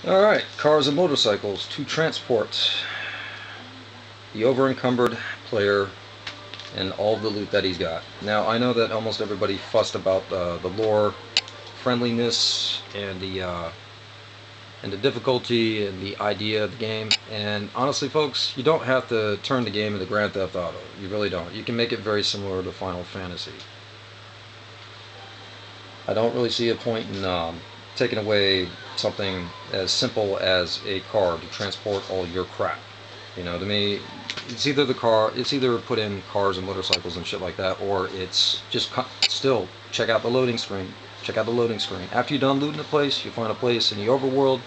Alright, cars and motorcycles to transport the over-encumbered player and all the loot that he's got. Now, I know that almost everybody fussed about the lore, friendliness, and the difficulty and the idea of the game. And honestly, folks, you don't have to turn the game into Grand Theft Auto. You really don't. You can make it very similar to Final Fantasy. I don't really see a point in taking away something as simple as a car to transport all your crap. You know, to me, it's either put in cars and motorcycles and shit like that, or it's just still check out the loading screen. Check out the loading screen. After you're done looting the place, you find a place in the overworld,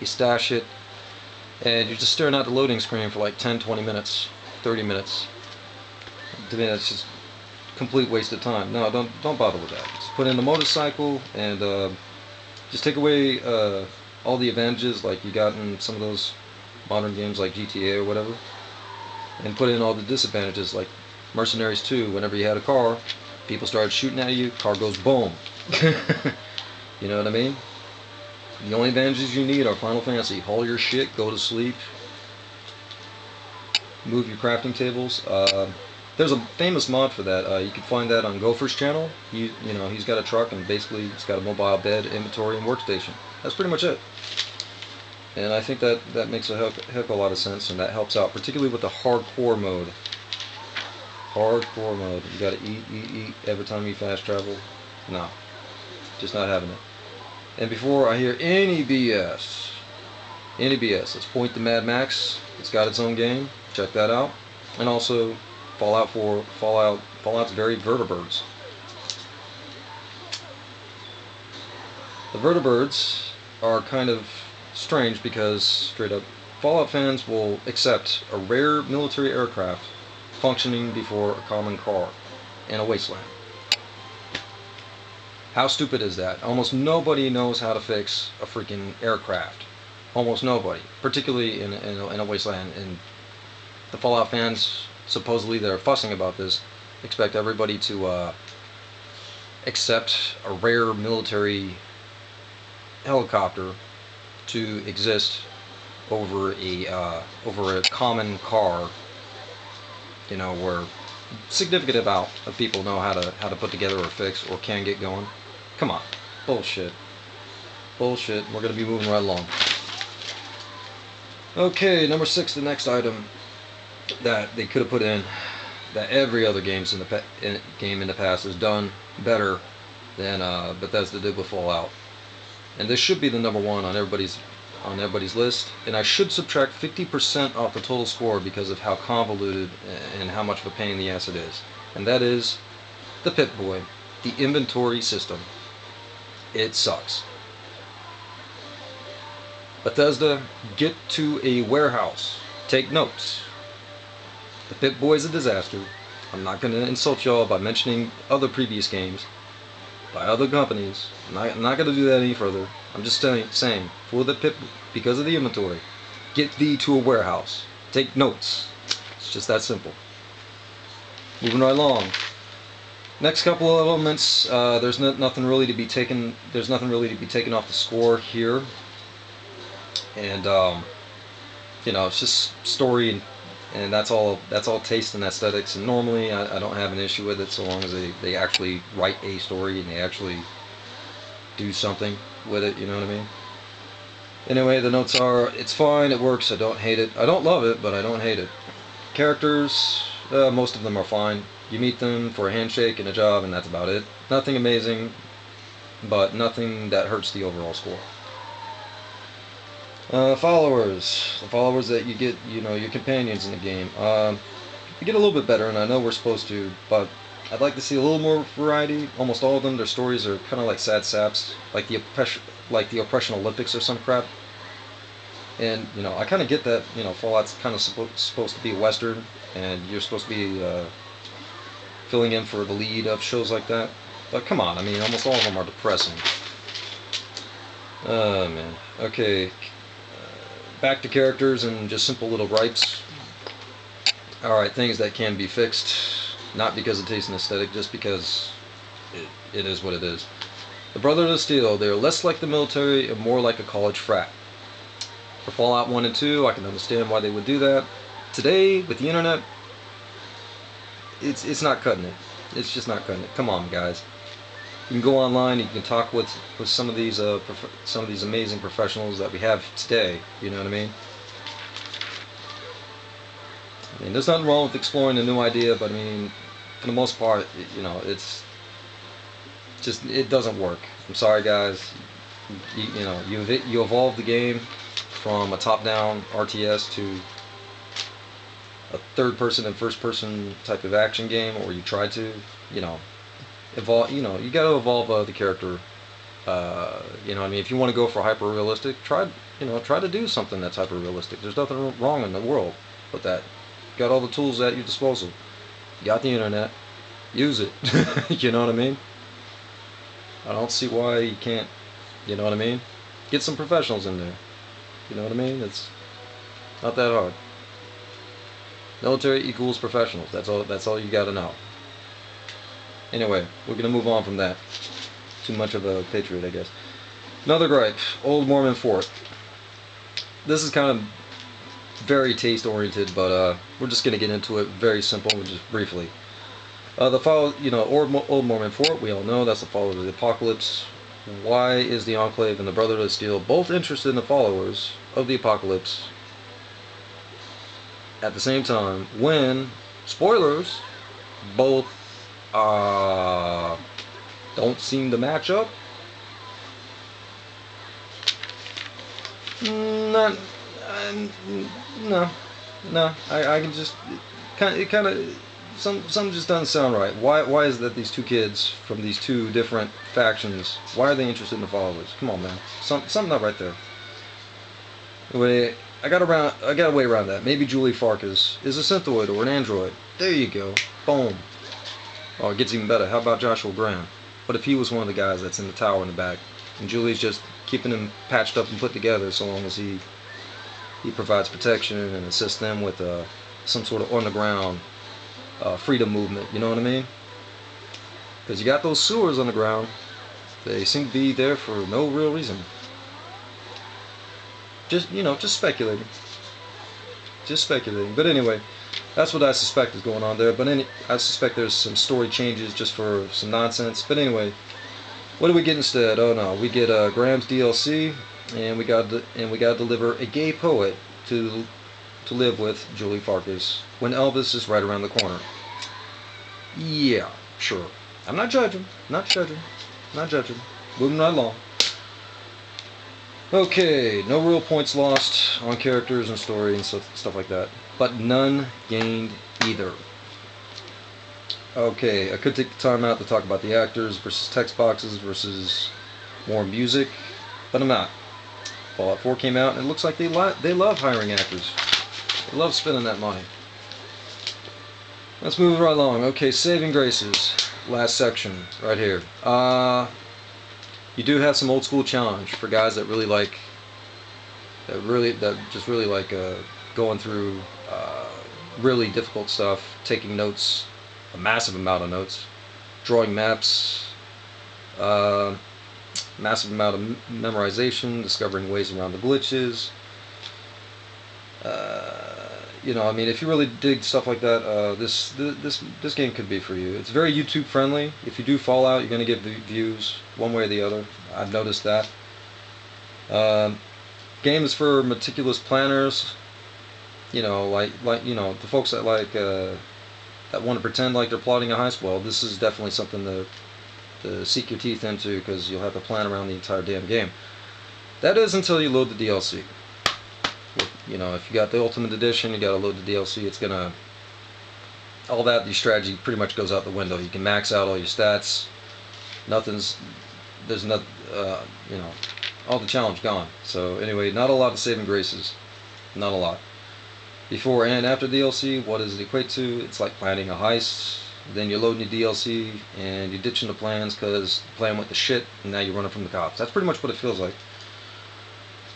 you stash it, and you're just staring at the loading screen for like 10, 20 minutes, 30 minutes. To me, that's just complete waste of time. No, don't bother with that. Just put in the motorcycle and just take away all the advantages like you got in some of those modern games like GTA or whatever, and put in all the disadvantages like Mercenaries 2. Whenever you had a car, people started shooting at you, car goes boom. You know what I mean? The only advantages you need are Final Fantasy. Haul your shit, go to sleep, move your crafting tables. There's a famous mod for that. You can find that on Gopher's channel. You know, he's got a truck and basically he's got a mobile bed, inventory, and workstation. That's pretty much it. And I think that makes a heck of a lot of sense, and that helps out, particularly with the hardcore mode. Hardcore mode. You gotta eat every time you fast travel. No. Just not having it. And before I hear any BS, let's point to Mad Max. It's got its own game. Check that out. And also Fallout's very vertibirds. The vertibirds are kind of strange because, straight up, Fallout fans will accept a rare military aircraft functioning before a common car in a wasteland. How stupid is that? Almost nobody knows how to fix a freaking aircraft. Almost nobody, particularly in a wasteland. And the Fallout fans, supposedly they're fussing about this, expect everybody to accept a rare military helicopter to exist over a common car. You know, where a significant amount of people know how to put together or fix or can get going. Come on, bullshit. Bullshit. We're gonna be moving right along. Okay, number 6, the next item that they could have put in, that every other game in the past has done better than Bethesda did with Fallout. And this should be the number 1 on everybody's list. And I should subtract 50% off the total score because of how convoluted and how much of a pain in the ass it is. And that is the Pip-Boy, the inventory system. It sucks. Bethesda, get to a warehouse. Take notes. The Pip-Boy is a disaster. I'm not going to insult y'all by mentioning other previous games by other companies. I'm not going to do that any further. I'm just saying, for the Pip, because of the inventory, get thee to a warehouse. Take notes. It's just that simple. Moving right along. Next couple of elements, there's nothing really to be taken. There's nothing really to be taken off the score here, and you know, it's just story and that's all taste and aesthetics. And normally, I don't have an issue with it so long as they actually write a story and they actually do something with it. You know what I mean? Anyway, the notes are: it's fine, it works. I don't hate it. I don't love it, but I don't hate it. Characters, most of them are fine. You meet them for a handshake and a job, and that's about it. Nothing amazing, but nothing that hurts the overall score. Followers. The followers that you get, you know, your companions in the game. You get a little bit better, and I know we're supposed to, but I'd like to see a little more variety. Almost all of them, their stories are kind of like sad saps, like the Oppression Olympics or some crap. And, you know, I kind of get that, you know, Fallout's kind of supposed to be a Western, and you're supposed to be filling in for the lead of shows like that. But come on, I mean, almost all of them are depressing. Oh, man. Okay. Back to characters and just simple little gripes. Alright, things that can be fixed. Not because of taste and aesthetic, just because it is what it is. The Brotherhood of Steel, they are less like the military and more like a college frat. For Fallout 1 and 2, I can understand why they would do that. Today, with the internet, it's not cutting it. It's just not cutting it. Come on, guys. You can go online. You can talk with some of these amazing professionals that we have today. You know what I mean? I mean, there's nothing wrong with exploring a new idea, but I mean, for the most part, you know, it's just, it doesn't work. I'm sorry, guys. You know, you evolved the game from a top-down RTS to a third-person and first-person type of action game, or you tried to, you know, evolve. You know, you got to evolve the character. You know what I mean? If you want to go for hyper-realistic, try to do something that's hyper-realistic. There's nothing wrong in the world with that. You got all the tools at your disposal. You got the internet. Use it. You know what I mean? I don't see why you can't. You know what I mean? Get some professionals in there. You know what I mean? It's not that hard. Military equals professionals. That's all you got to know. Anyway, we're gonna move on from that. Too much of a patriot, I guess. Another gripe: Old Mormon Fort. This is kind of very taste oriented, but we're just gonna get into it. Very simple, just briefly. The follow, you know, Old Mormon Fort. We all know that's the follower of the Apocalypse. Why is the Enclave and the Brotherhood of Steel both interested in the followers of the Apocalypse at the same time, when, spoilers, both don't seem to match up? Not, no. I can just kind of. Some just doesn't sound right. Why is that these two kids from these two different factions, why are they interested in the followers? Come on, man. Something not right there. Anyway, I got a way around that. Maybe Julie Farkas is a synthoid or an android. There you go. Boom. Oh, it gets even better. How about Joshua Graham? What if he was one of the guys that's in the tower in the back, and Julie's just keeping him patched up and put together, so long as he provides protection and assists them with some sort of underground freedom movement, you know what I mean? Because you got those sewers underground. They seem to be there for no real reason. Just speculating. Just speculating. But anyway, that's what I suspect is going on there. But I suspect there's some story changes just for some nonsense. But anyway, what do we get instead? Oh no, we get Graham's DLC, and we got to deliver a gay poet to live with Julie Farkas when Elvis is right around the corner. Yeah, sure. I'm not judging. Not judging. Moving right along. Okay, no real points lost on characters and story and stuff like that, but none gained either. Okay, I could take the time out to talk about the actors versus text boxes versus more music, but I'm not. Fallout 4 came out, and it looks like they love hiring actors. They love spending that money. Let's move right along. Okay, saving graces. Last section, right here. You do have some old school challenge for guys that really like, going through really difficult stuff, taking notes, a massive amount of notes, drawing maps, massive amount of memorization, discovering ways around the glitches. You know, I mean, if you really dig stuff like that, this game could be for you. It's very YouTube friendly. If you do Fallout, you're going to get views one way or the other. I've noticed that. Game is for meticulous planners. You know, like the folks that that want to pretend like they're plotting a heist. Well, this is definitely something to sink your teeth into, because you'll have to plan around the entire damn game. That is until you load the DLC. You know, if you got the Ultimate Edition, you got to load the DLC. It's gonna, all that, your strategy pretty much goes out the window. You can max out all your stats. There's not, you know, all the challenge gone. So anyway, not a lot of saving graces. Not a lot. Before and after DLC, what does it equate to? It's like planning a heist. Then you're loading your DLC and you're ditching the plans because the plan went to shit, and now you're running from the cops. That's pretty much what it feels like.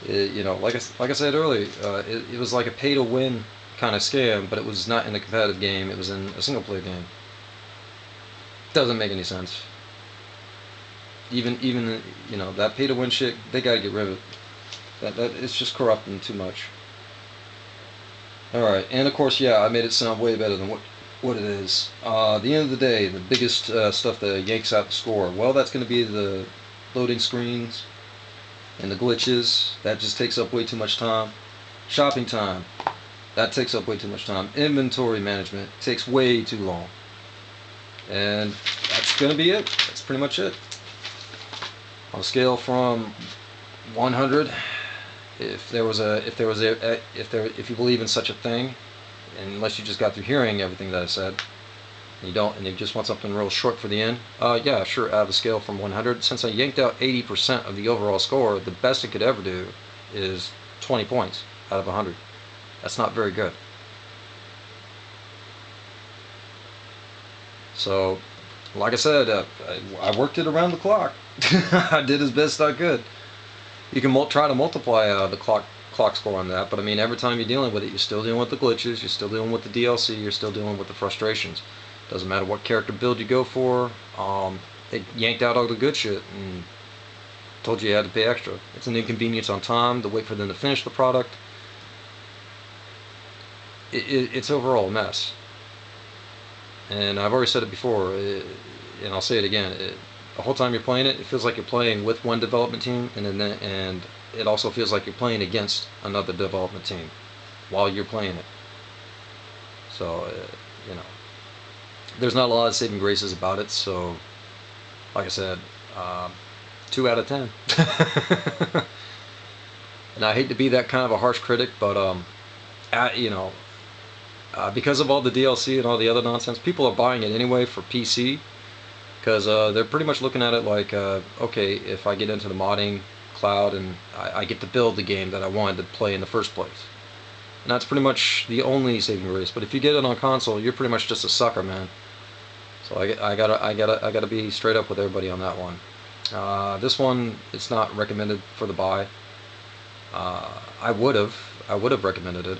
You know, like I said earlier, it was like a pay-to-win kind of scam, but it was not in a competitive game. It was in a single-player game. Doesn't make any sense. Even you know, that pay-to-win shit, they gotta get rid of it. That it's just corrupting too much. All right, and of course, yeah, I made it sound way better than what it is. At the end of the day, the biggest stuff that yanks out the score, well, that's going to be the loading screens and the glitches. That just takes up way too much time. Shopping time, that takes up way too much time. Inventory management takes way too long. And that's going to be it. That's pretty much it. On a scale from 100, if you believe in such a thing, unless you just got through hearing everything that I said, and you just want something real short for the end, yeah, sure, out of a scale from 100, since I yanked out 80% of the overall score, the best it could ever do is 20 points out of 100. That's not very good. So, like I said, I worked it around the clock. I did as best I could. You can try to multiply the clock score on that, but I mean, every time you're dealing with it, you're still dealing with the glitches, you're still dealing with the DLC, you're still dealing with the frustrations. Doesn't matter what character build you go for. They yanked out all the good shit and told you had to pay extra. It's an inconvenience on time to wait for them to finish the product. It's overall a mess. And I've already said it before, and I'll say it again. The whole time you're playing it, it feels like you're playing with one development team, and it also feels like you're playing against another development team while you're playing it. So, you know, there's not a lot of saving graces about it. So, like I said, 2 out of 10. And I hate to be that kind of a harsh critic, but you know, because of all the DLC and all the other nonsense, people are buying it anyway for PC, because they're pretty much looking at it like, okay, if I get into the modding cloud and I get to build the game that I wanted to play in the first place. And that's pretty much the only saving grace. But if you get it on console, you're pretty much just a sucker, man. So I gotta be straight up with everybody on that one. This one, it's not recommended for the buy. I would have recommended it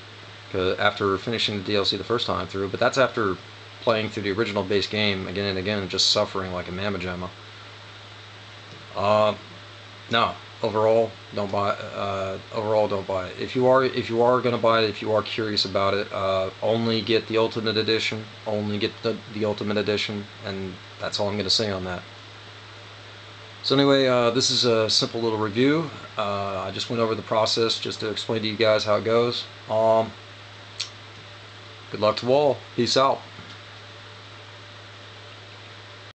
after finishing the DLC the first time through, but that's after playing through the original base game again and again and just suffering like a mamma jamma. No, overall don't buy. Overall don't buy it. If you are gonna buy it, if you are curious about it, only get the Ultimate Edition. Only get the Ultimate Edition, and that's all I'm gonna say on that. So anyway, this is a simple little review. I just went over the process just to explain to you guys how it goes. Good luck to all. Peace out.